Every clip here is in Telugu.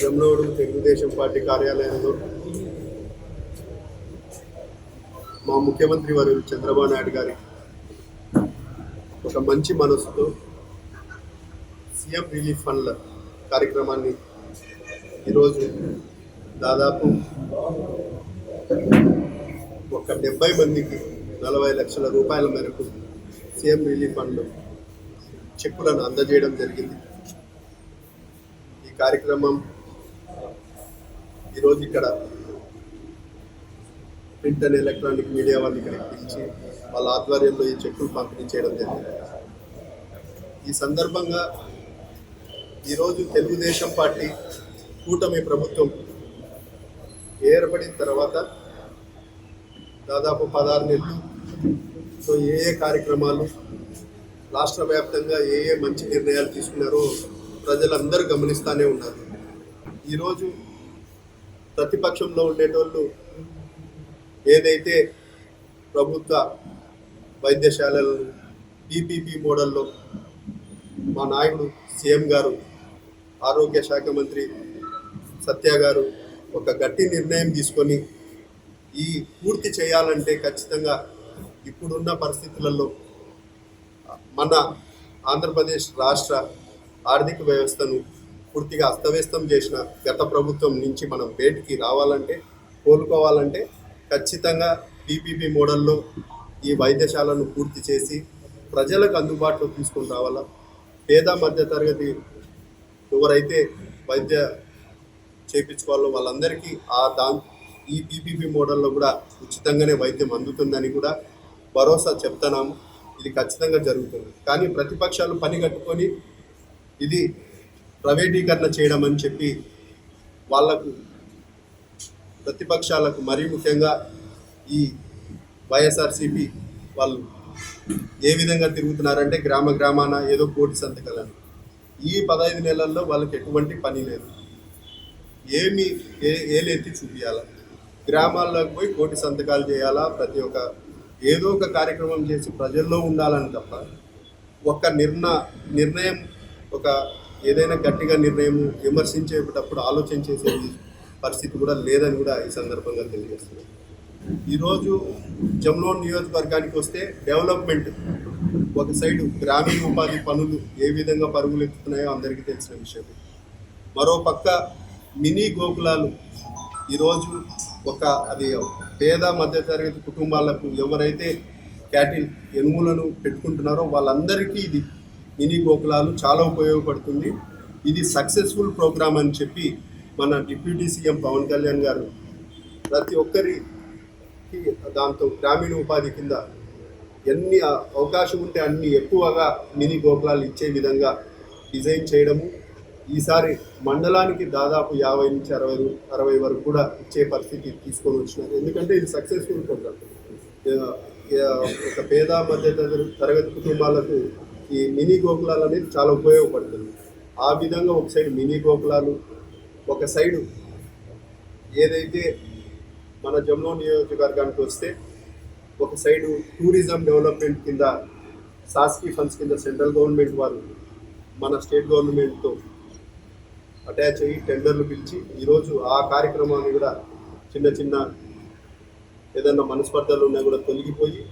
జమ్లోడు తెలుగుదేశం పార్టీ కార్యాలయంలో మా ముఖ్యమంత్రి వారు చంద్రబాబు నాయుడు గారి ఒక మంచి మనసుతో సీఎం రిలీఫ్ ఫండ్ల కార్యక్రమాన్ని ఈరోజు దాదాపు ఒక 70 మందికి 40 లక్షల రూపాయల మేరకు సీఎం రిలీఫ్ ఫండ్ చెక్కులను అందజేయడం జరిగింది. ఈ కార్యక్రమం ఈరోజు ఇక్కడ ప్రింట్ అండ్ ఎలక్ట్రానిక్ మీడియా వాళ్ళు ఇక్కడికి పిలిచి వాళ్ళ ఆధ్వర్యంలో ఈ చెక్కులు పంపిణీ చేయడం జరిగింది. ఈ సందర్భంగా ఈరోజు తెలుగుదేశం పార్టీ కూటమి ప్రభుత్వం ఏర్పడిన తర్వాత దాదాపు 16 నెలలు సో ఏ కార్యక్రమాలు రాష్ట్ర వ్యాప్తంగా ఏ మంచి నిర్ణయాలు తీసుకున్నారో ప్రజలందరూ గమనిస్తూనే ఉన్నారు. ఈరోజు ప్రతిపక్షంలో ఉండేటోళ్ళు ఏదైతే ప్రభుత్వ వైద్యశాలలను పీపీపీ మోడల్లో మా నాయకుడు సీఎం గారు, ఆరోగ్య శాఖ మంత్రి సత్య గారు ఒక గట్టి నిర్ణయం తీసుకొని ఈ పూర్తి చేయాలంటే ఖచ్చితంగా ఇప్పుడున్న పరిస్థితులలో మన ఆంధ్రప్రదేశ్ రాష్ట్ర ఆర్థిక వ్యవస్థను పూర్తిగా అస్తవ్యస్తం చేసిన గత ప్రభుత్వం నుంచి మనం బయటికి రావాలంటే, కోలుకోవాలంటే ఖచ్చితంగా పీపీపీ మోడల్లో ఈ వైద్యశాలను పూర్తి చేసి ప్రజలకు అందుబాటులో తీసుకొని రావాలా. పేద మధ్య తరగతి ఎవరైతే వైద్య చేయించుకోవాలో వాళ్ళందరికీ ఈ పీపీపీ మోడల్లో కూడా ఉచితంగానే వైద్యం అందుతుందని కూడా భరోసా చెప్తున్నాము. ఇది ఖచ్చితంగా జరుగుతుంది. కానీ ప్రతిపక్షాలు పని కట్టుకొని ఇది ప్రైవేటీకరణ చేయడం అని చెప్పి వాళ్లకు, ప్రతిపక్షాలకు మరీ ముఖ్యంగా ఈ వైఎస్ఆర్సీపీ వాళ్ళు ఏ విధంగా తిరుగుతున్నారంటే గ్రామాన ఏదో కోటి సంతకాలని. ఈ 15 నెలల్లో వాళ్ళకి ఎటువంటి పని లేదు, ఏమి ఏలెత్తి చూపించాలా, గ్రామాల్లోకి పోయి కోటి సంతకాలు చేయాలా, ప్రతి ఒక్క ఏదో ఒక కార్యక్రమం చేసి ప్రజల్లో ఉండాలని తప్ప ఒక నిర్ణయం ఒక ఏదైనా గట్టిగా నిర్ణయం విమర్శించేటప్పుడు ఆలోచన చేసే పరిస్థితి కూడా లేదని కూడా ఈ సందర్భంగా తెలియజేస్తున్నాను. ఈరోజు జమ్లోడ్ నియోజకవర్గానికి వస్తే డెవలప్మెంట్ ఒక సైడు గ్రామీణ ఉపాధి పనులు ఏ విధంగా పరుగులు ఎక్కుతున్నాయో అందరికీ తెలిసిన విషయం. మరోపక్క మినీ గోకులాలు ఈరోజు అది పేద మధ్యతరగతి కుటుంబాలకు ఎవరైతే క్యాటిల్ ఎనుములను పెట్టుకుంటున్నారో వాళ్ళందరికీ ఇది మినీ గోకులాలు చాలా ఉపయోగపడుతుంది. ఇది సక్సెస్ఫుల్ ప్రోగ్రామ్ అని చెప్పి మన డిప్యూటీ సీఎం పవన్ కళ్యాణ్ గారు ప్రతి ఒక్కరికి దాంతో గ్రామీణ ఉపాధి కింద ఎన్ని అవకాశం ఉంటే అన్ని ఎక్కువగా మినీ గోకులాలు ఇచ్చే విధంగా డిజైన్ చేయడము, ఈసారి మండలానికి దాదాపు 50 నుంచి 60 వరకు కూడా ఇచ్చే పరిస్థితి తీసుకొని వచ్చినారు. ఎందుకంటే ఇది సక్సెస్ఫుల్ ప్రోగ్రామ్. ఒక పేద మధ్య తరగతి కుటుంబాలకు ఈ మినీ గోకులాలు అనేది చాలా ఉపయోగపడుతుంది. ఆ విధంగా ఒక సైడ్ మినీ గోకులాలు, ఒక సైడు ఏదైతే మన జమ్లో నియోజకవర్గానికి వస్తే ఒక సైడు టూరిజం డెవలప్మెంట్ కింద సాస్కీ ఫండ్స్ కింద సెంట్రల్ గవర్నమెంట్ వారు మన స్టేట్ గవర్నమెంట్తో అటాచ్ అయ్యి టెండర్లు పిలిచి ఈరోజు ఆ కార్యక్రమాన్ని కూడా చిన్న ఏదన్నా మనస్పర్ధలు ఉన్నా కూడా తొలగిపోయి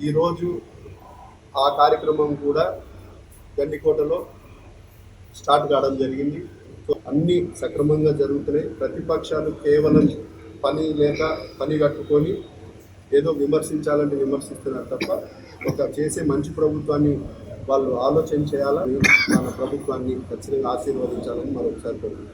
ఈరోజు ఆ కార్యక్రమం కూడా గండికోటలో స్టార్ట్ కావడం జరిగింది. సో అన్నీ సక్రమంగా జరుగుతున్నాయి. ప్రతిపక్షాలు కేవలం పని కట్టుకొని ఏదో విమర్శించాలంటే విమర్శిస్తున్నారు తప్ప ఒక చేసే మంచి ప్రభుత్వాన్ని వాళ్ళు ఆలోచన చేయాలని, మన ప్రభుత్వాన్ని ఖచ్చితంగా ఆశీర్వదించాలని మరొకసారి కోరుకుంటున్నాను.